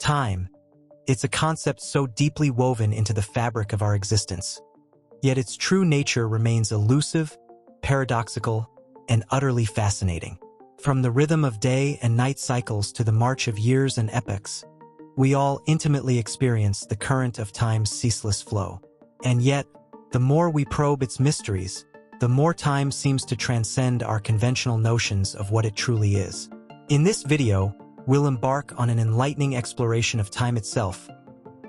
Time. It's a concept so deeply woven into the fabric of our existence. Yet its true nature remains elusive, paradoxical, and utterly fascinating. From the rhythm of day and night cycles to the march of years and epochs, we all intimately experience the current of time's ceaseless flow. And yet, the more we probe its mysteries, the more time seems to transcend our conventional notions of what it truly is. In this video, we'll embark on an enlightening exploration of time itself,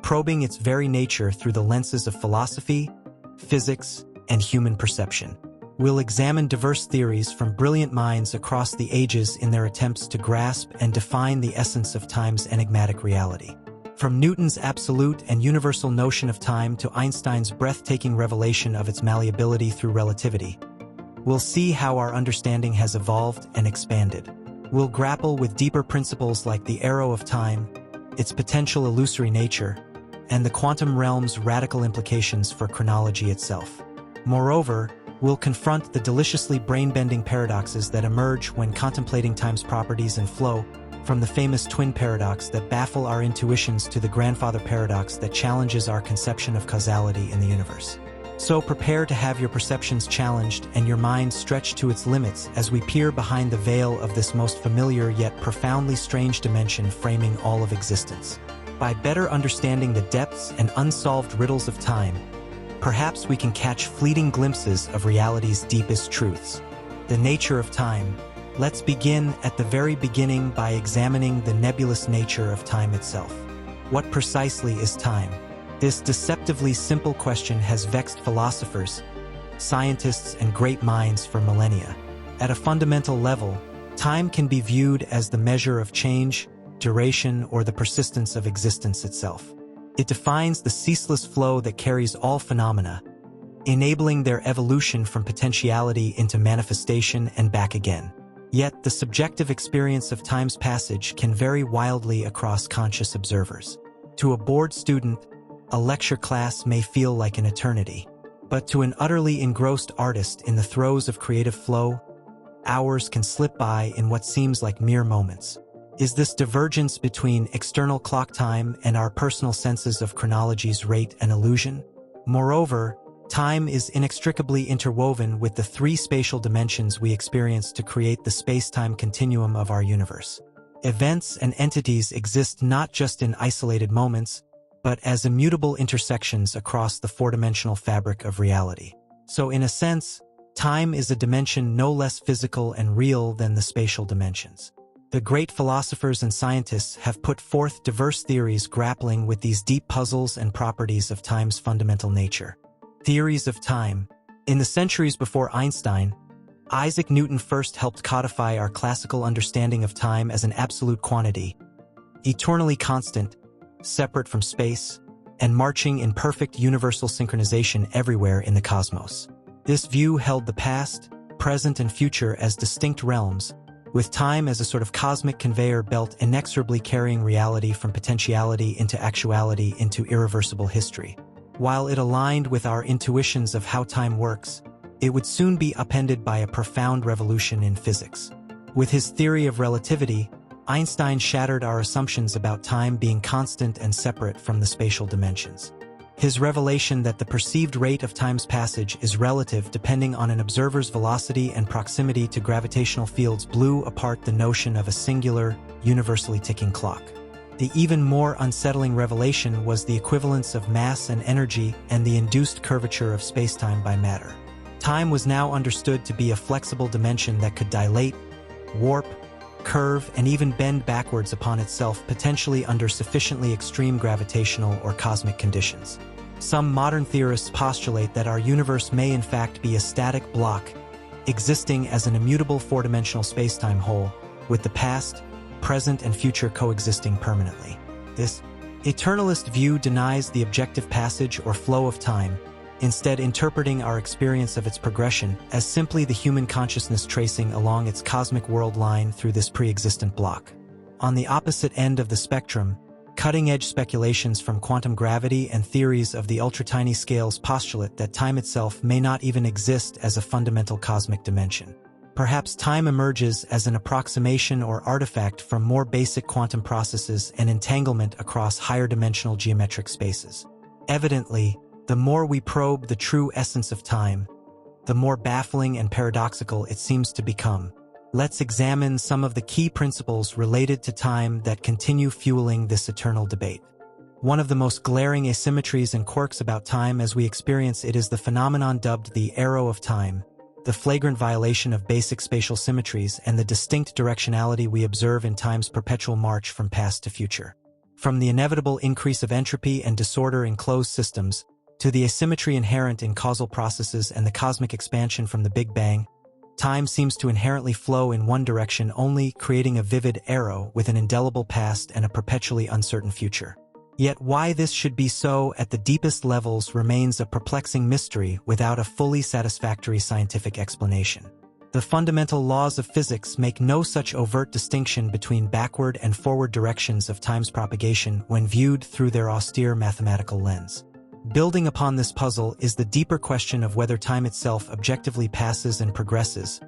probing its very nature through the lenses of philosophy, physics, and human perception. We'll examine diverse theories from brilliant minds across the ages in their attempts to grasp and define the essence of time's enigmatic reality. From Newton's absolute and universal notion of time to Einstein's breathtaking revelation of its malleability through relativity, we'll see how our understanding has evolved and expanded. We'll grapple with deeper principles like the arrow of time, its potential illusory nature, and the quantum realm's radical implications for chronology itself. Moreover, we'll confront the deliciously brain-bending paradoxes that emerge when contemplating time's properties and flow, from the famous twin paradox that baffle our intuitions to the grandfather paradox that challenges our conception of causality in the universe. So prepare to have your perceptions challenged and your mind stretched to its limits as we peer behind the veil of this most familiar yet profoundly strange dimension framing all of existence. By better understanding the depths and unsolved riddles of time, perhaps we can catch fleeting glimpses of reality's deepest truths. The nature of time. Let's begin at the very beginning by examining the nebulous nature of time itself. What precisely is time? This deceptively simple question has vexed philosophers, scientists, and great minds for millennia. At a fundamental level, time can be viewed as the measure of change, duration, or the persistence of existence itself. It defines the ceaseless flow that carries all phenomena, enabling their evolution from potentiality into manifestation and back again. Yet, the subjective experience of time's passage can vary wildly across conscious observers. To a bored student, a lecture class may feel like an eternity. But to an utterly engrossed artist in the throes of creative flow, hours can slip by in what seems like mere moments. Is this divergence between external clock time and our personal senses of chronology's rate an illusion? Moreover, time is inextricably interwoven with the three spatial dimensions we experience to create the space-time continuum of our universe. Events and entities exist not just in isolated moments, but as immutable intersections across the four-dimensional fabric of reality. So in a sense, time is a dimension no less physical and real than the spatial dimensions. The great philosophers and scientists have put forth diverse theories grappling with these deep puzzles and properties of time's fundamental nature. Theories of time. In the centuries before Einstein, Isaac Newton first helped codify our classical understanding of time as an absolute quantity, eternally constant, separate from space, and marching in perfect universal synchronization everywhere in the cosmos. This view held the past, present, and future as distinct realms, with time as a sort of cosmic conveyor belt inexorably carrying reality from potentiality into actuality into irreversible history. While it aligned with our intuitions of how time works, it would soon be upended by a profound revolution in physics. With his theory of relativity, Einstein shattered our assumptions about time being constant and separate from the spatial dimensions. His revelation that the perceived rate of time's passage is relative depending on an observer's velocity and proximity to gravitational fields blew apart the notion of a singular, universally ticking clock. The even more unsettling revelation was the equivalence of mass and energy and the induced curvature of spacetime by matter. Time was now understood to be a flexible dimension that could dilate, warp, curve, and even bend backwards upon itself, potentially under sufficiently extreme gravitational or cosmic conditions. Some modern theorists postulate that our universe may in fact be a static block, existing as an immutable four-dimensional spacetime whole, with the past, present, and future coexisting permanently. This eternalist view denies the objective passage or flow of time, instead interpreting our experience of its progression as simply the human consciousness tracing along its cosmic world line through this pre-existent block. On the opposite end of the spectrum, cutting-edge speculations from quantum gravity and theories of the ultra-tiny scales postulate that time itself may not even exist as a fundamental cosmic dimension. Perhaps time emerges as an approximation or artifact from more basic quantum processes and entanglement across higher dimensional geometric spaces. Evidently, the more we probe the true essence of time, the more baffling and paradoxical it seems to become. Let's examine some of the key principles related to time that continue fueling this eternal debate. One of the most glaring asymmetries and quirks about time as we experience it is the phenomenon dubbed the arrow of time, the flagrant violation of basic spatial symmetries and the distinct directionality we observe in time's perpetual march from past to future. From the inevitable increase of entropy and disorder in closed systems, to the asymmetry inherent in causal processes and the cosmic expansion from the Big Bang, time seems to inherently flow in one direction only, creating a vivid arrow with an indelible past and a perpetually uncertain future. Yet why this should be so at the deepest levels remains a perplexing mystery without a fully satisfactory scientific explanation. The fundamental laws of physics make no such overt distinction between backward and forward directions of time's propagation when viewed through their austere mathematical lens. Building upon this puzzle is the deeper question of whether time itself objectively passes and progresses,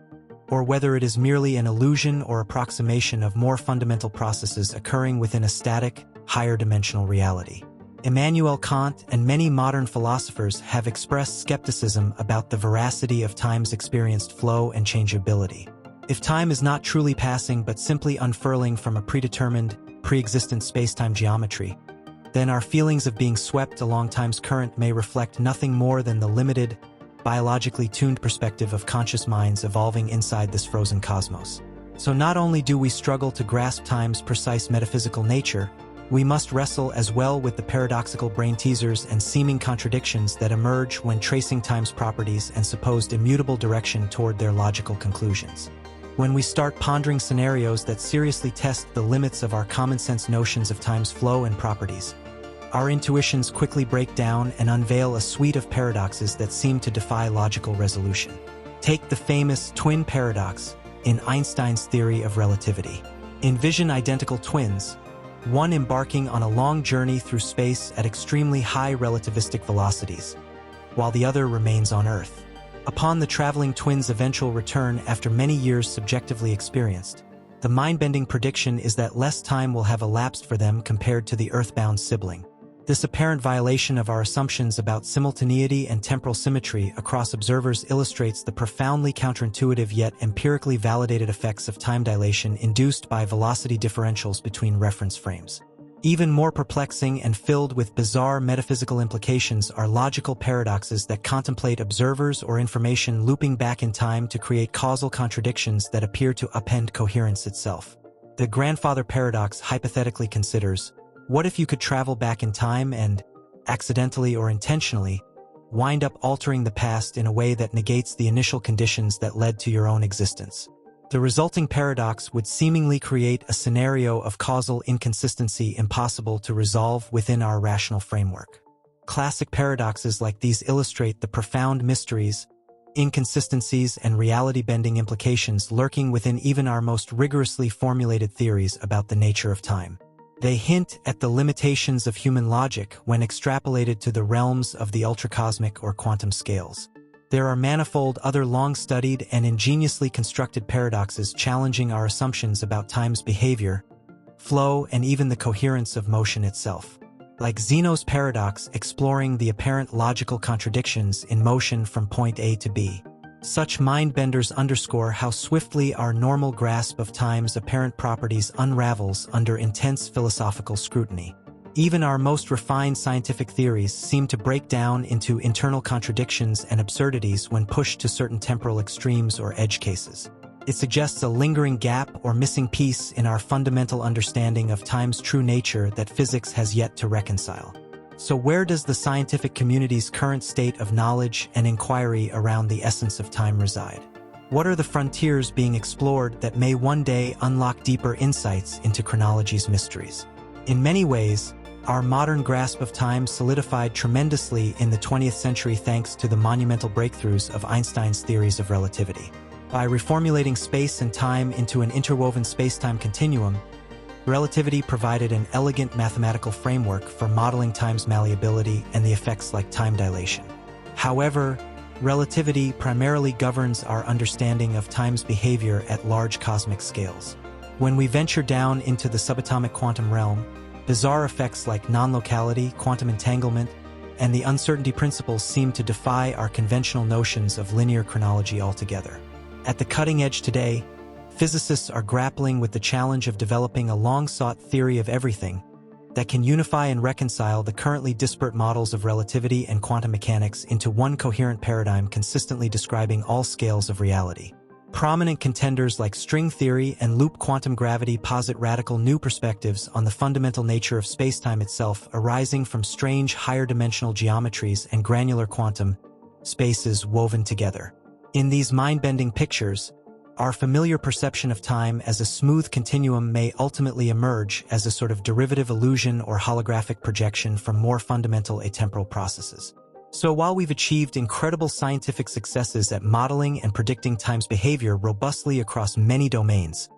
or whether it is merely an illusion or approximation of more fundamental processes occurring within a static, higher dimensional reality. Immanuel Kant and many modern philosophers have expressed skepticism about the veracity of time's experienced flow and changeability. If time is not truly passing but simply unfurling from a predetermined, pre-existent space-time geometry, then our feelings of being swept along time's current may reflect nothing more than the limited, biologically tuned perspective of conscious minds evolving inside this frozen cosmos. So not only do we struggle to grasp time's precise metaphysical nature, we must wrestle as well with the paradoxical brain teasers and seeming contradictions that emerge when tracing time's properties and supposed immutable direction toward their logical conclusions. When we start pondering scenarios that seriously test the limits of our common-sense notions of time's flow and properties, our intuitions quickly break down and unveil a suite of paradoxes that seem to defy logical resolution. Take the famous twin paradox in Einstein's theory of relativity. Envision identical twins, one embarking on a long journey through space at extremely high relativistic velocities, while the other remains on Earth. Upon the traveling twins' eventual return after many years subjectively experienced, the mind-bending prediction is that less time will have elapsed for them compared to the Earth-bound sibling. This apparent violation of our assumptions about simultaneity and temporal symmetry across observers illustrates the profoundly counterintuitive yet empirically validated effects of time dilation induced by velocity differentials between reference frames. Even more perplexing and filled with bizarre metaphysical implications are logical paradoxes that contemplate observers or information looping back in time to create causal contradictions that appear to upend coherence itself. The grandfather paradox hypothetically considers, what if you could travel back in time and, accidentally or intentionally, wind up altering the past in a way that negates the initial conditions that led to your own existence? The resulting paradox would seemingly create a scenario of causal inconsistency impossible to resolve within our rational framework. Classic paradoxes like these illustrate the profound mysteries, inconsistencies, and reality-bending implications lurking within even our most rigorously formulated theories about the nature of time. They hint at the limitations of human logic when extrapolated to the realms of the ultracosmic or quantum scales. There are manifold other long-studied and ingeniously constructed paradoxes challenging our assumptions about time's behavior, flow, and even the coherence of motion itself. Like Zeno's paradox exploring the apparent logical contradictions in motion from point A to B. Such mind-benders underscore how swiftly our normal grasp of time's apparent properties unravels under intense philosophical scrutiny. Even our most refined scientific theories seem to break down into internal contradictions and absurdities when pushed to certain temporal extremes or edge cases. It suggests a lingering gap or missing piece in our fundamental understanding of time's true nature that physics has yet to reconcile. So where does the scientific community's current state of knowledge and inquiry around the essence of time reside? What are the frontiers being explored that may one day unlock deeper insights into chronology's mysteries? In many ways, our modern grasp of time solidified tremendously in the 20th century thanks to the monumental breakthroughs of Einstein's theories of relativity. By reformulating space and time into an interwoven space-time continuum, relativity provided an elegant mathematical framework for modeling time's malleability and the effects like time dilation. However, Relativity primarily governs our understanding of time's behavior at large cosmic scales. When we venture down into the subatomic quantum realm, bizarre effects like non-locality, quantum entanglement, and the uncertainty principles seem to defy our conventional notions of linear chronology altogether. At the cutting edge today, physicists are grappling with the challenge of developing a long-sought theory of everything that can unify and reconcile the currently disparate models of relativity and quantum mechanics into one coherent paradigm consistently describing all scales of reality. Prominent contenders like string theory and loop quantum gravity posit radical new perspectives on the fundamental nature of spacetime itself, arising from strange higher-dimensional geometries and granular quantum spaces woven together. In these mind-bending pictures, our familiar perception of time as a smooth continuum may ultimately emerge as a sort of derivative illusion or holographic projection from more fundamental atemporal processes. So while we've achieved incredible scientific successes at modeling and predicting time's behavior robustly across many domains,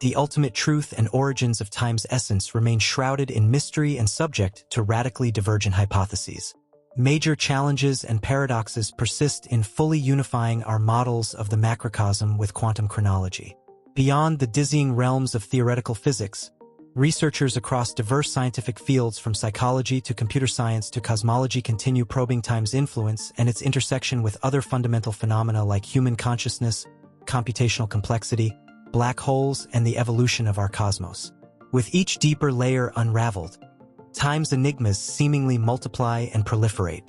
the ultimate truth and origins of time's essence remain shrouded in mystery and subject to radically divergent hypotheses. Major challenges and paradoxes persist in fully unifying our models of the macrocosm with quantum chronology. Beyond the dizzying realms of theoretical physics, researchers across diverse scientific fields from psychology to computer science to cosmology continue probing time's influence and its intersection with other fundamental phenomena like human consciousness, computational complexity, black holes, and the evolution of our cosmos. With each deeper layer unraveled, time's enigmas seemingly multiply and proliferate.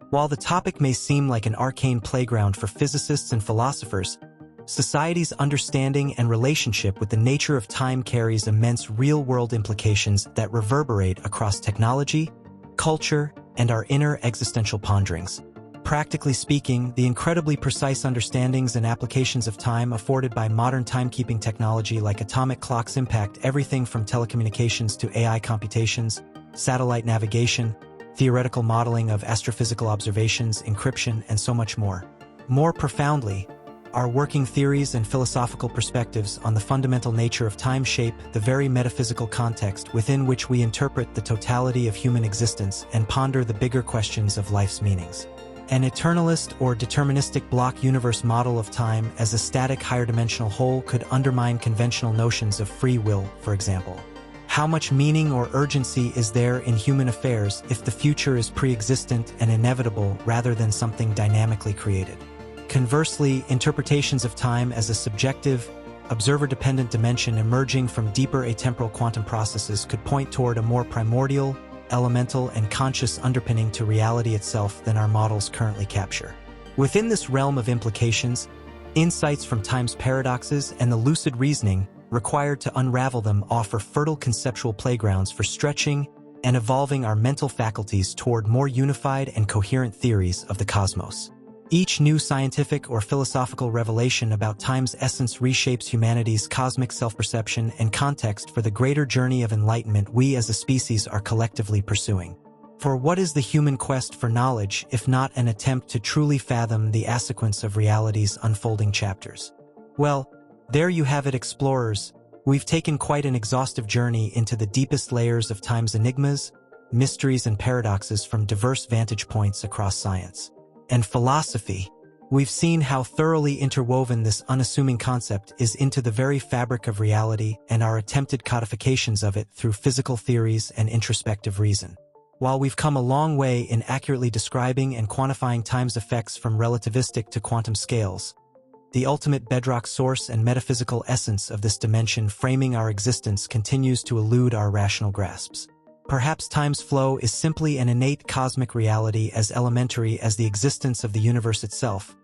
While the topic may seem like an arcane playground for physicists and philosophers, society's understanding and relationship with the nature of time carries immense real-world implications that reverberate across technology, culture, and our inner existential ponderings. Practically speaking, the incredibly precise understandings and applications of time afforded by modern timekeeping technology like atomic clocks impact everything from telecommunications to AI computations, satellite navigation, theoretical modeling of astrophysical observations, encryption, and so much more. More profoundly, our working theories and philosophical perspectives on the fundamental nature of time shape the very metaphysical context within which we interpret the totality of human existence and ponder the bigger questions of life's meanings. An eternalist or deterministic block universe model of time as a static higher-dimensional whole could undermine conventional notions of free will, for example. How much meaning or urgency is there in human affairs if the future is pre-existent and inevitable rather than something dynamically created? Conversely, interpretations of time as a subjective, observer-dependent dimension emerging from deeper atemporal quantum processes could point toward a more primordial, elemental, and conscious underpinning to reality itself than our models currently capture. Within this realm of implications, insights from time's paradoxes and the lucid reasoning required to unravel them offer fertile conceptual playgrounds for stretching and evolving our mental faculties toward more unified and coherent theories of the cosmos. Each new scientific or philosophical revelation about time's essence reshapes humanity's cosmic self-perception and context for the greater journey of enlightenment we as a species are collectively pursuing. For what is the human quest for knowledge if not an attempt to truly fathom the sequence of reality's unfolding chapters? Well, there you have it, explorers. We've taken quite an exhaustive journey into the deepest layers of time's enigmas, mysteries, and paradoxes from diverse vantage points across science and philosophy. We've seen how thoroughly interwoven this unassuming concept is into the very fabric of reality and our attempted codifications of it through physical theories and introspective reason. While we've come a long way in accurately describing and quantifying time's effects from relativistic to quantum scales, the ultimate bedrock source and metaphysical essence of this dimension framing our existence continues to elude our rational grasps. Perhaps time's flow is simply an innate cosmic reality as elementary as the existence of the universe itself,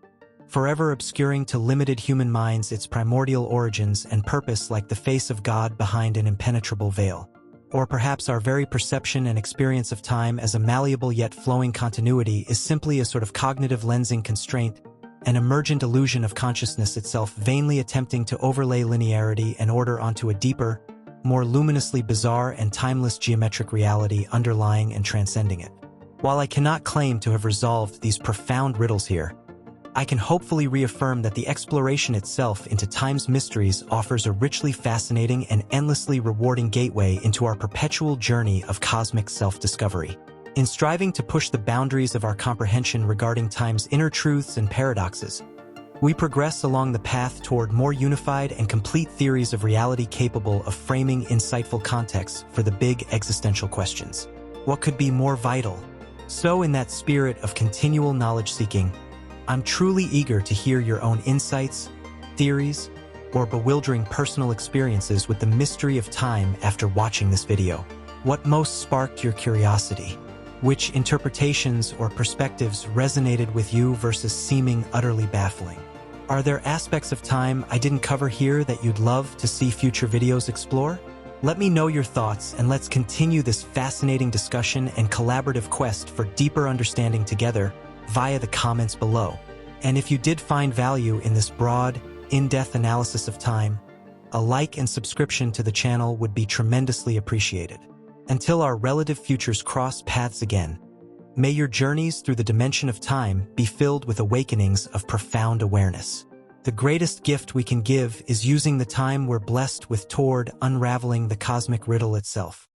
forever obscuring to limited human minds its primordial origins and purpose like the face of God behind an impenetrable veil. Or perhaps our very perception and experience of time as a malleable yet flowing continuity is simply a sort of cognitive lensing constraint, an emergent illusion of consciousness itself vainly attempting to overlay linearity and order onto a deeper, more luminously bizarre and timeless geometric reality underlying and transcending it. While I cannot claim to have resolved these profound riddles here, I can hopefully reaffirm that the exploration itself into time's mysteries offers a richly fascinating and endlessly rewarding gateway into our perpetual journey of cosmic self-discovery. In striving to push the boundaries of our comprehension regarding time's inner truths and paradoxes, we progress along the path toward more unified and complete theories of reality capable of framing insightful contexts for the big existential questions. What could be more vital? So, in that spirit of continual knowledge-seeking, I'm truly eager to hear your own insights, theories, or bewildering personal experiences with the mystery of time after watching this video. What most sparked your curiosity? Which interpretations or perspectives resonated with you versus seeming utterly baffling? Are there aspects of time I didn't cover here that you'd love to see future videos explore? Let me know your thoughts, and let's continue this fascinating discussion and collaborative quest for deeper understanding together via the comments below. And if you did find value in this broad, in-depth analysis of time, a like and subscription to the channel would be tremendously appreciated. Until our relative futures cross paths again, may your journeys through the dimension of time be filled with awakenings of profound awareness. The greatest gift we can give is using the time we're blessed with toward unraveling the cosmic riddle itself.